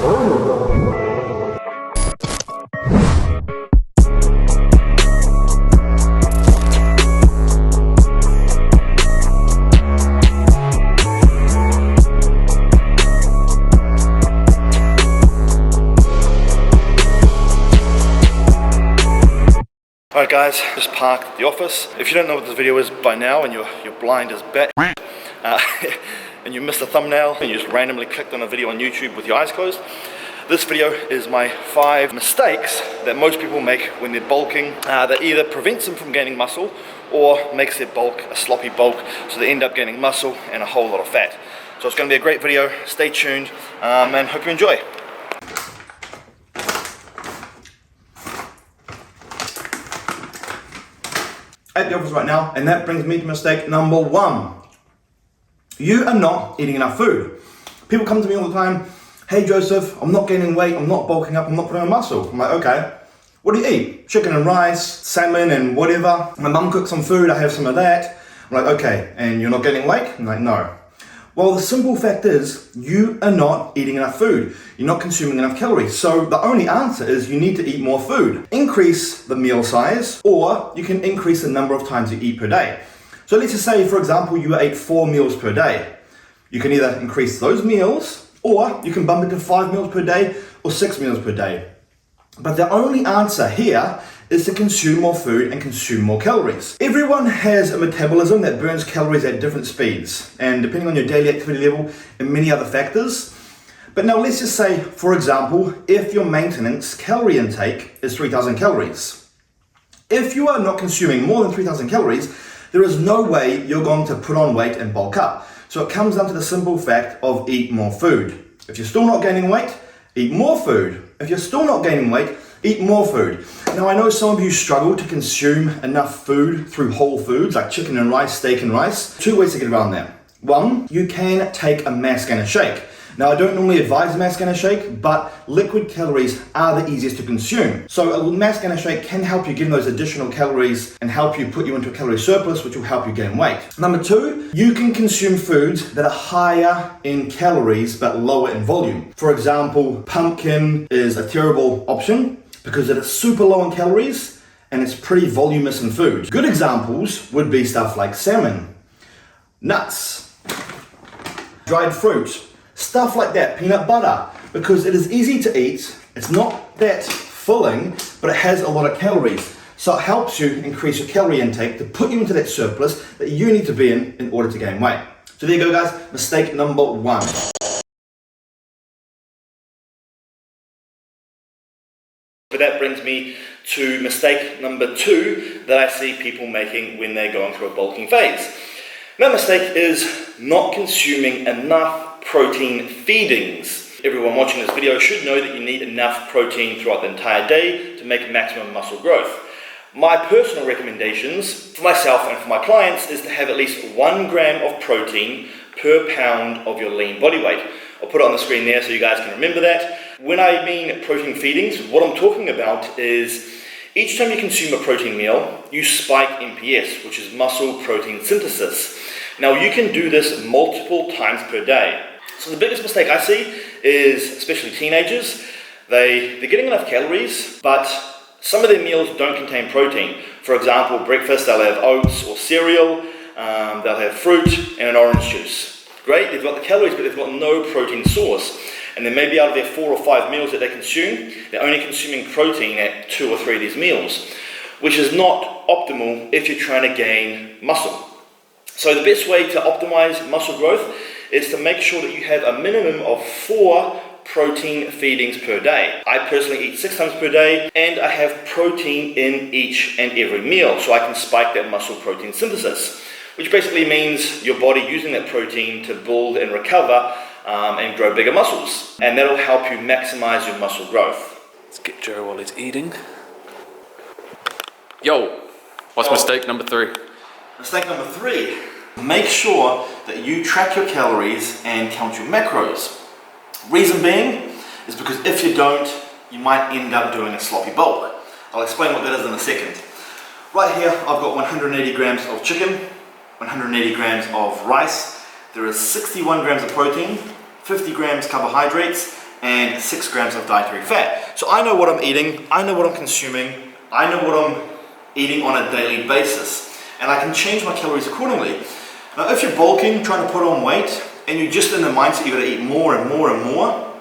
Alright guys, just parked at the office. If you don't know what this video is by now and you're blind as bat and you missed the thumbnail and you just randomly clicked on a video on YouTube with your eyes closed, this video is my 5 mistakes that most people make when they're bulking that either prevents them from gaining muscle or makes their bulk a sloppy bulk, so they end up gaining muscle and a whole lot of fat. So it's going to be a great video, stay tuned and hope you enjoy. At the office right now, and that brings me to mistake number 1. You are not eating enough food. People come to me all the time, hey Joseph, I'm not gaining weight, I'm not bulking up, I'm not putting on muscle. I'm like, okay, what do you eat? Chicken and rice, salmon and whatever. My mum cooks some food, I have some of that. I'm like, okay, and you're not gaining weight? I'm like, no. Well, the simple fact is, you are not eating enough food. You're not consuming enough calories. So the only answer is you need to eat more food. Increase the meal size, or you can increase the number of times you eat per day. So let's just say, for example, you ate 4 meals per day. You can either increase those meals, or you can bump it to 5 meals per day, or 6 meals per day. But the only answer here is to consume more food and consume more calories. Everyone has a metabolism that burns calories at different speeds, and depending on your daily activity level and many other factors. But now let's just say, for example, if your maintenance calorie intake is 3,000 calories. If you are not consuming more than 3,000 calories, there is no way you're going to put on weight and bulk up. So it comes down to the simple fact of eat more food. If you're still not gaining weight, eat more food. If you're still not gaining weight, eat more food. Now I know some of you struggle to consume enough food through whole foods like chicken and rice, steak and rice. 2 ways to get around that. 1, you can take a mass gainer shake. Now I don't normally advise a mass gainer shake, but liquid calories are the easiest to consume. So a mass gainer shake can help you gain those additional calories and help you put you into a calorie surplus, which will help you gain weight. Number 2, you can consume foods that are higher in calories but lower in volume. For example, pumpkin is a terrible option because it is super low in calories and it's pretty voluminous in food. Good examples would be stuff like salmon, nuts, dried fruit, stuff like that, peanut butter, because it is easy to eat, it's not that filling, but it has a lot of calories. So it helps you increase your calorie intake to put you into that surplus that you need to be in order to gain weight. So there you go guys, mistake number 1. But that brings me to mistake number 2 that I see people making when they're going through a bulking phase. That mistake is not consuming enough protein feedings. Everyone watching this video should know that you need enough protein throughout the entire day to make maximum muscle growth. My personal recommendations for myself and for my clients is to have at least 1 gram of protein per pound of your lean body weight. I'll put it on the screen there so you guys can remember that. When I mean protein feedings, what I'm talking about is each time you consume a protein meal, you spike MPS, which is muscle protein synthesis. Now you can do this multiple times per day. So the biggest mistake I see is, especially teenagers, they're getting enough calories, but some of their meals don't contain protein. For example, breakfast, they'll have oats or cereal, they'll have fruit and an orange juice. Great, they've got the calories, but they've got no protein source. And then maybe out of their 4 or 5 meals that they consume, they're only consuming protein at 2 or 3 of these meals, which is not optimal if you're trying to gain muscle. So the best way to optimize muscle growth is to make sure that you have a minimum of 4 protein feedings per day. I personally eat 6 times per day, and I have protein in each and every meal, so I can spike that muscle protein synthesis, which basically means your body using that protein to build and recover and grow bigger muscles, and that'll help you maximize your muscle growth. Let's get Joe while he's eating. Yo, what's mistake number 3? Mistake number 3, make sure that you track your calories and count your macros. Reason being is because if you don't, you might end up doing a sloppy bulk. I'll explain what that is in a second. Right here, I've got 180 grams of chicken, 180 grams of rice. There is 61 grams of protein, 50 grams carbohydrates, and 6 grams of dietary fat. So I know what I'm eating, I know what I'm consuming, I know what I'm eating on a daily basis, and I can change my calories accordingly. Now if you're bulking, trying to put on weight, and you're just in the mindset you're going to eat more and more and more,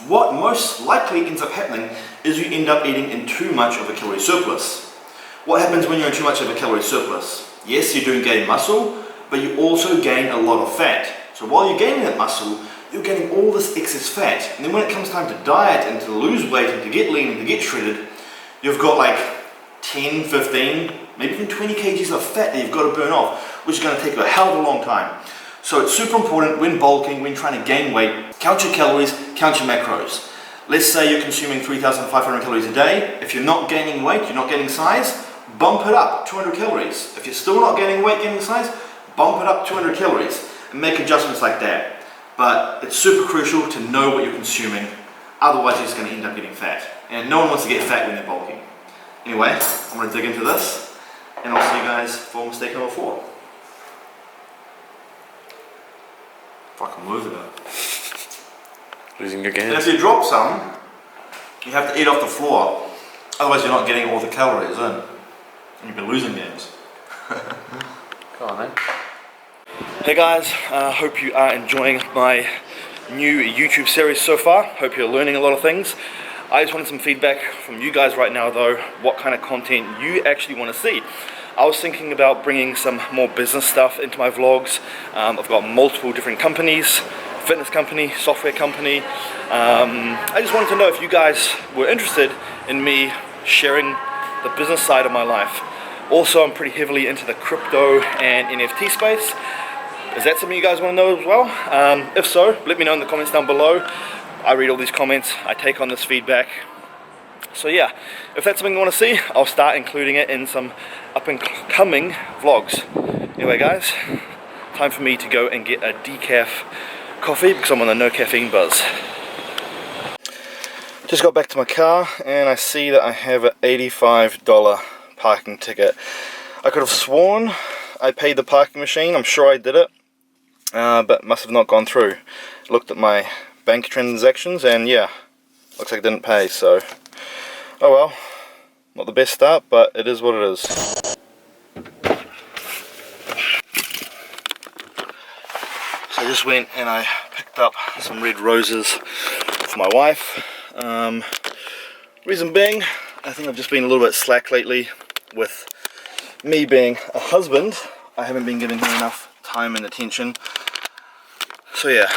what most likely ends up happening is you end up eating in too much of a calorie surplus. What happens when you're in too much of a calorie surplus? Yes, you do gain muscle, but you also gain a lot of fat. So while you're gaining that muscle, you're getting all this excess fat. And then when it comes time to diet and to lose weight and to get lean and to get shredded, you've got like 10, 15, maybe even 20 kgs of fat that you've got to burn off, which is going to take you a hell of a long time. So it's super important when bulking, when trying to gain weight, count your calories, count your macros. Let's say you're consuming 3,500 calories a day. If you're not gaining weight, you're not gaining size, bump it up 200 calories. If you're still not gaining weight, gaining size, bump it up 200 calories and make adjustments like that. But it's super crucial to know what you're consuming, otherwise you're just going to end up getting fat. And no one wants to get fat when they're bulking. Anyway, I'm going to dig into this, and I'll see you guys for mistake number 4. Fucking lose it. Losing again. And if you drop some, you have to eat off the floor, otherwise you're not getting all the calories in, and you've been losing gains. Come on, man. Hey guys, hope you are enjoying my new YouTube series so far. Hope you're learning a lot of things. I just wanted some feedback from you guys right now though, what kind of content you actually want to see. I was thinking about bringing some more business stuff into my vlogs. I've got multiple different companies, fitness company, software company. I just wanted to know if you guys were interested in me sharing the business side of my life. Also, I'm pretty heavily into the crypto and NFT space. Is that something you guys want to know as well? If so, let me know in the comments down below. I read all these comments, I take on this feedback. So yeah, if that's something you want to see, I'll start including it in some up and coming vlogs. Anyway guys, time for me to go and get a decaf coffee because I'm on the no caffeine buzz. Just got back to my car and I see that I have an $85 parking ticket. I could have sworn I paid the parking machine, I'm sure I did it, but must have not gone through. Looked at my bank transactions and yeah, looks like I didn't pay, so oh well, not the best start, but it is what it is. So I just went and I picked up some red roses for my wife. Reason being, I think I've just been a little bit slack lately with me being a husband. I haven't been giving her enough time and attention. So yeah,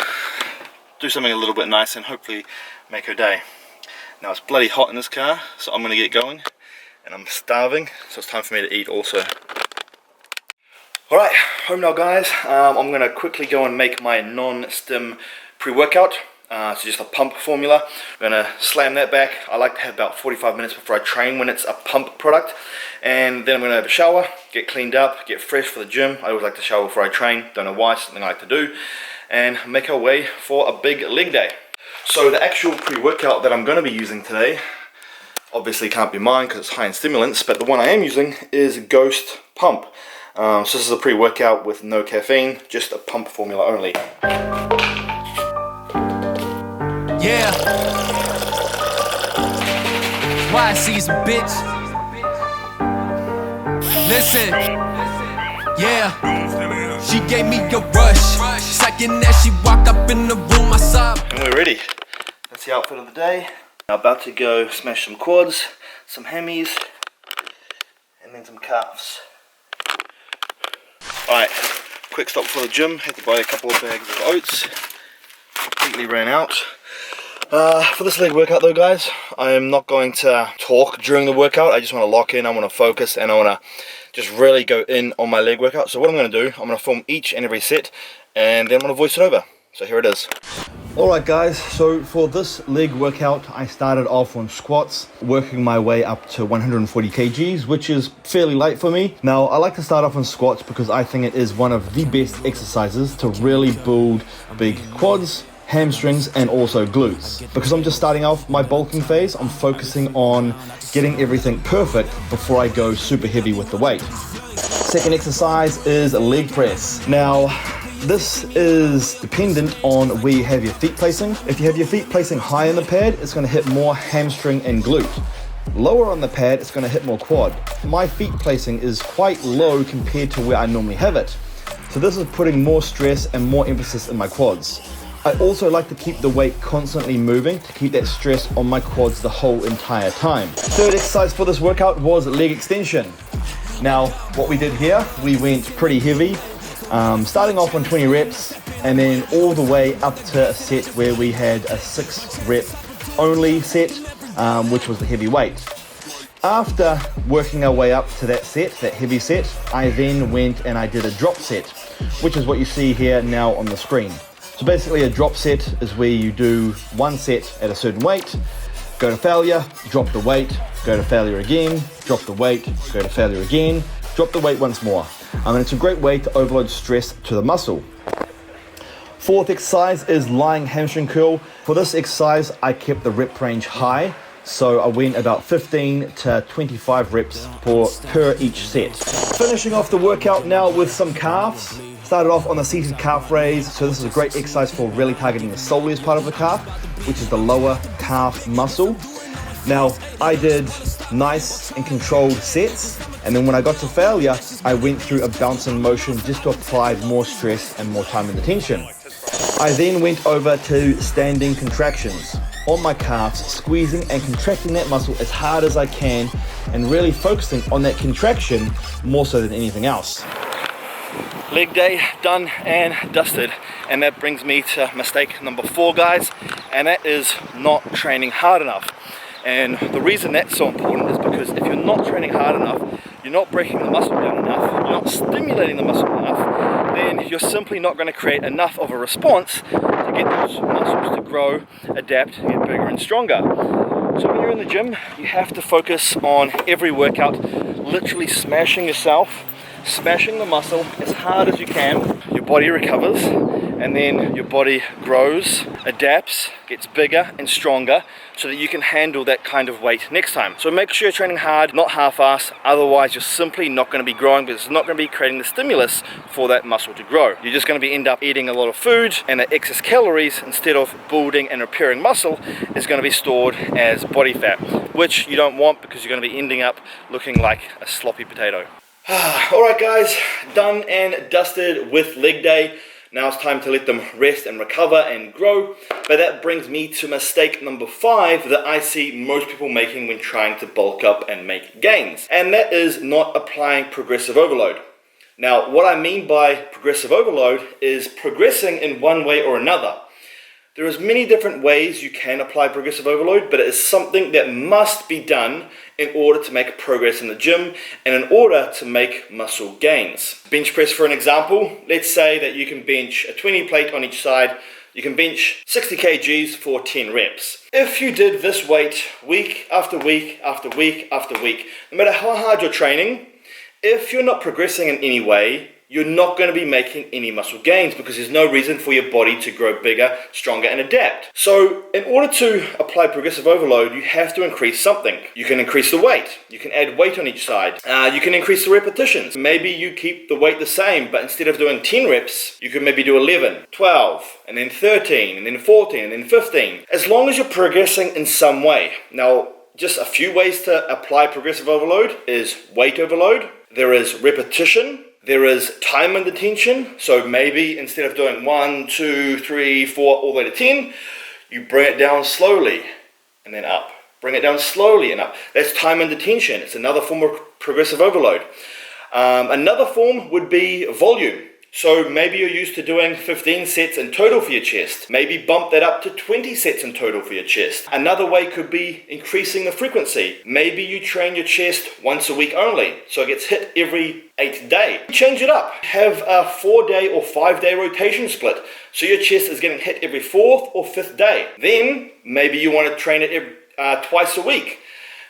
do something a little bit nice and hopefully make her day. Now it's bloody hot in this car, so I'm going to get going, and I'm starving, so it's time for me to eat also. Alright, home now guys. I'm going to quickly go and make my non-stim pre-workout, so just a pump formula. I'm going to slam that back. I like to have about 45 minutes before I train when it's a pump product, and then I'm going to have a shower, get cleaned up, get fresh for the gym. I always like to shower before I train, don't know why, it's something I like to do, and make our way for a big leg day. So the actual pre-workout that I'm going to be using today obviously can't be mine because it's high in stimulants, but the one I am using is Ghost Pump. So this is a pre-workout with no caffeine, just a pump formula only. Yeah. Why she's a bitch. Listen. Yeah. She gave me a rush. Second as she walked up in the room, I saw. And we're ready. That's the outfit of the day. I'm about to go smash some quads, some hammies, and then some calves. Alright, quick stop for the gym. Had to buy a couple of bags of oats. Completely ran out. For this leg workout though guys, I am not going to talk during the workout. I just want to lock in, I want to focus, and I want to just really go in on my leg workout. So what I'm going to do, I'm going to film each and every set, and then I'm going to voice it over. So here it is. Alright guys, so for this leg workout I started off on squats, working my way up to 140 kgs, which is fairly light for me. Now I like to start off on squats because I think it is one of the best exercises to really build big quads, hamstrings, and also glutes. Because I'm just starting off my bulking phase, I'm focusing on getting everything perfect before I go super heavy with the weight. Second exercise is leg press. Now This is dependent on where you have your feet placing. If you have your feet placing high in the pad, it's going to hit more hamstring and glute. Lower on the pad, it's going to hit more quad. My feet placing is quite low compared to where I normally have it. So this is putting more stress and more emphasis in my quads. I also like to keep the weight constantly moving to keep that stress on my quads the whole entire time. Third exercise for this workout was leg extension. Now, what we did here, we went pretty heavy, starting off on 20 reps and then all the way up to a set where we had a 6 rep only set, which was the heavy weight. After working our way up to that set, that heavy set, I then went and I did a drop set, which is what you see here now on the screen. So basically a drop set is where you do one set at a certain weight, go to failure, drop the weight, go to failure again, drop the weight, go to failure again, drop the weight once more. And it's a great way to overload stress to the muscle. Fourth exercise is lying hamstring curl. For this exercise, I kept the rep range high. So I went about 15 to 25 reps per each set. Finishing off the workout now with some calves. Started off on the seated calf raise. So this is a great exercise for really targeting the soleus part of the calf, which is the lower calf muscle. Now, I did nice and controlled sets, and then when I got to failure, I went through a bouncing motion just to apply more stress and more time and attention. I then went over to standing contractions on my calves, squeezing and contracting that muscle as hard as I can, and really focusing on that contraction more so than anything else. Leg day done and dusted, and that brings me to mistake number 4, guys, and that is not training hard enough. And the reason that's so important is because if you're not training hard enough, you're not breaking the muscle down enough, you're not stimulating the muscle enough, then you're simply not going to create enough of a response to get those muscles to grow, adapt, get bigger and stronger. So when you're in the gym, you have to focus on every workout, literally smashing yourself, smashing the muscle as hard as you can. Your body recovers, and then your body grows, adapts, gets bigger and stronger so that you can handle that kind of weight next time. So make sure you're training hard, not half-assed, otherwise you're simply not going to be growing, because it's not going to be creating the stimulus for that muscle to grow. You're just going to end up eating a lot of food, and the excess calories, instead of building and repairing muscle, is going to be stored as body fat, which you don't want, because you're going to be ending up looking like a sloppy potato. Alright guys, done and dusted with leg day. Now it's time to let them rest and recover and grow. But that brings me to mistake number 5 that I see most people making when trying to bulk up and make gains. And that is not applying progressive overload. Now, what I mean by progressive overload is progressing in one way or another. There is many different ways you can apply progressive overload, but it is something that must be done in order to make progress in the gym and in order to make muscle gains. Bench press, for an example, let's say that you can bench a 20 plate on each side. You can bench 60 kgs for 10 reps. If you did this weight week after week after week after week, no matter how hard you're training, if you're not progressing in any way, you're not going to be making any muscle gains, because there's no reason for your body to grow bigger, stronger, and adapt. So in order to apply progressive overload, you have to increase something. You can increase the weight. You can add weight on each side. You can increase the repetitions. Maybe you keep the weight the same, but instead of doing 10 reps, you can maybe do 11, 12, and then 13, and then 14, and then 15. As long as you're progressing in some way. Now, just a few ways to apply progressive overload is weight overload. There is repetition. There is time and attention. So maybe instead of doing 1, 2, 3, 4, all the way to 10, you bring it down slowly and then up. Bring it down slowly and up. That's time and attention. It's another form of progressive overload. Another form would be volume. So maybe you're used to doing 15 sets in total for your chest. Maybe bump that up to 20 sets in total for your chest. Another way could be increasing the frequency. Maybe you train your chest once a week only, so it gets hit every 8th day. Change it up. Have a 4-day or 5-day rotation split, so your chest is getting hit every 4th or 5th day. Then maybe you want to train it twice a week.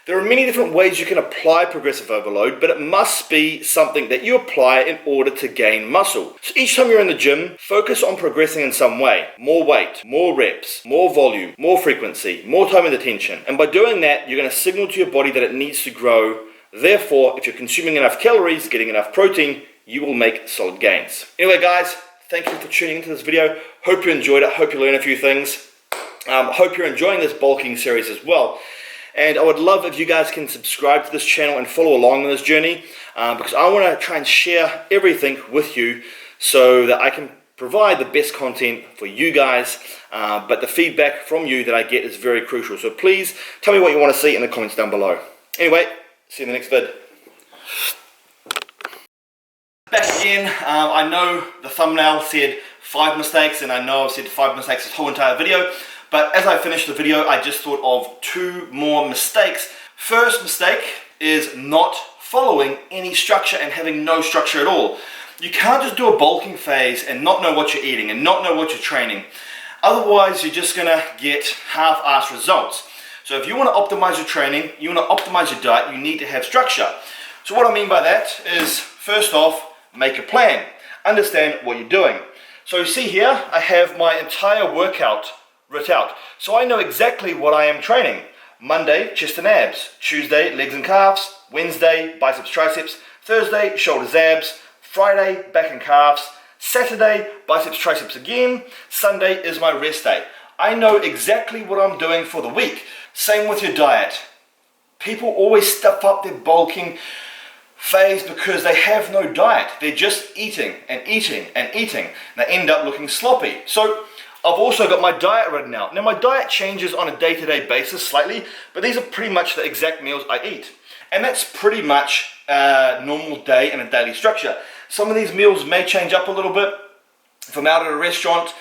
There are many different ways you can apply progressive overload, but it must be something that you apply in order to gain muscle. So each time you're in the gym, focus on progressing in some way. More weight, more reps, more volume, more frequency, more time and attention. And by doing that, you're going to signal to your body that it needs to grow. Therefore, if you're consuming enough calories, getting enough protein, you will make solid gains. Anyway, guys, thank you for tuning into this video. Hope you enjoyed it. Hope you learned a few things. Hope you're enjoying this bulking series as well. And I would love if you guys can subscribe to this channel and follow along on this journey, because I want to try and share everything with you so that I can provide the best content for you guys, but the feedback from you that I get is very crucial. So please tell me what you want to see in the comments down below. Anyway, see you in the next vid. Back again. I know the thumbnail said 5 mistakes, and I know I've said 5 mistakes this whole entire video, but as I finished the video, I just thought of 2 more mistakes. First mistake is not following any structure and having no structure at all. You can't just do a bulking phase and not know what you're eating and not know what you're training. Otherwise, you're just gonna get half-assed results. So if you want to optimize your training, you want to optimize your diet, you need to have structure. So what I mean by that is, first off, make a plan. Understand what you're doing. So you see here, I have my entire workout written out. So I know exactly what I am training. Monday, chest and abs. Tuesday, legs and calves. Wednesday, biceps, triceps. Thursday, shoulders, abs. Friday, back and calves. Saturday, biceps, triceps again. Sunday is my rest day. I know exactly what I'm doing for the week. Same with your diet. People always stuff up their bulking phase because they have no diet. They're just eating and eating and eating. They end up looking sloppy. So I've also got my diet written out. Now my diet changes on a day-to-day basis slightly, but these are pretty much the exact meals I eat. And that's pretty much a normal day and a daily structure. Some of these meals may change up a little bit. If I'm out at a restaurant,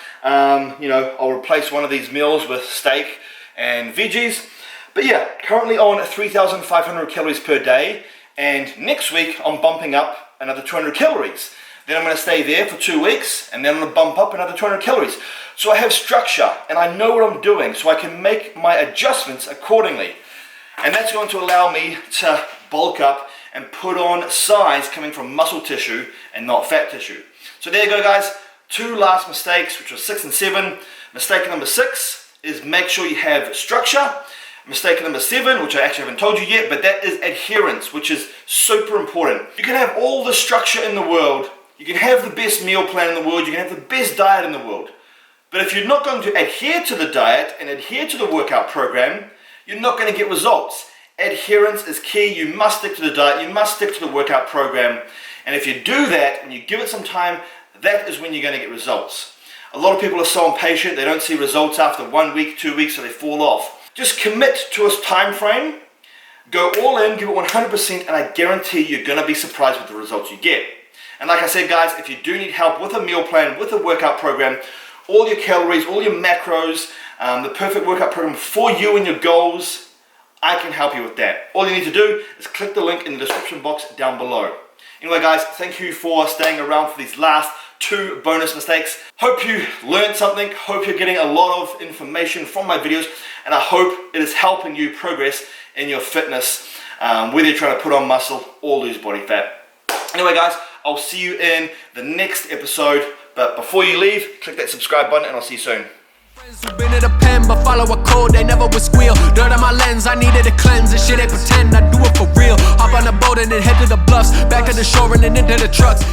you know, I'll replace one of these meals with steak and veggies. But yeah, currently on 3,500 calories per day, and next week I'm bumping up another 200 calories. Then I'm going to stay there for 2 weeks, and then I'm going to bump up another 200 calories. So I have structure, and I know what I'm doing, so I can make my adjustments accordingly. And that's going to allow me to bulk up and put on size coming from muscle tissue and not fat tissue. So there you go, guys. 2 last mistakes, which was 6 and 7. Mistake number 6 is make sure you have structure. Mistake number 7, which I actually haven't told you yet, but that is adherence, which is super important. You can have all the structure in the world, you can have the best meal plan in the world, you can have the best diet in the world, but if you're not going to adhere to the diet and adhere to the workout program, you're not going to get results. Adherence is key. You must stick to the diet, you must stick to the workout program, and if you do that and you give it some time, that is when you're going to get results. A lot of people are so impatient, they don't see results after 1 week, 2 weeks, so they fall off. Just commit to a time frame, go all in, give it 100%, and I guarantee you're going to be surprised with the results you get. And like I said, guys, if you do need help with a meal plan, with a workout program, all your calories, all your macros, the perfect workout program for you and your goals, I can help you with that. All you need to do is click the link in the description box down below. Anyway, guys, thank you for staying around for these last 2 bonus mistakes. Hope you learned something, hope you're getting a lot of information from my videos, and I hope it is helping you progress in your fitness, whether you're trying to put on muscle or lose body fat. Anyway, guys, I'll see you in the next episode, but before you leave, click that subscribe button and I'll see you soon. Friends who been in a pen but follow a code, they never would squeal. Dirt on my lens, I needed to cleanse. And shit, they pretend I do it for real. Hop on the boat and then head to the bluffs, back to the shore and then into the trucks.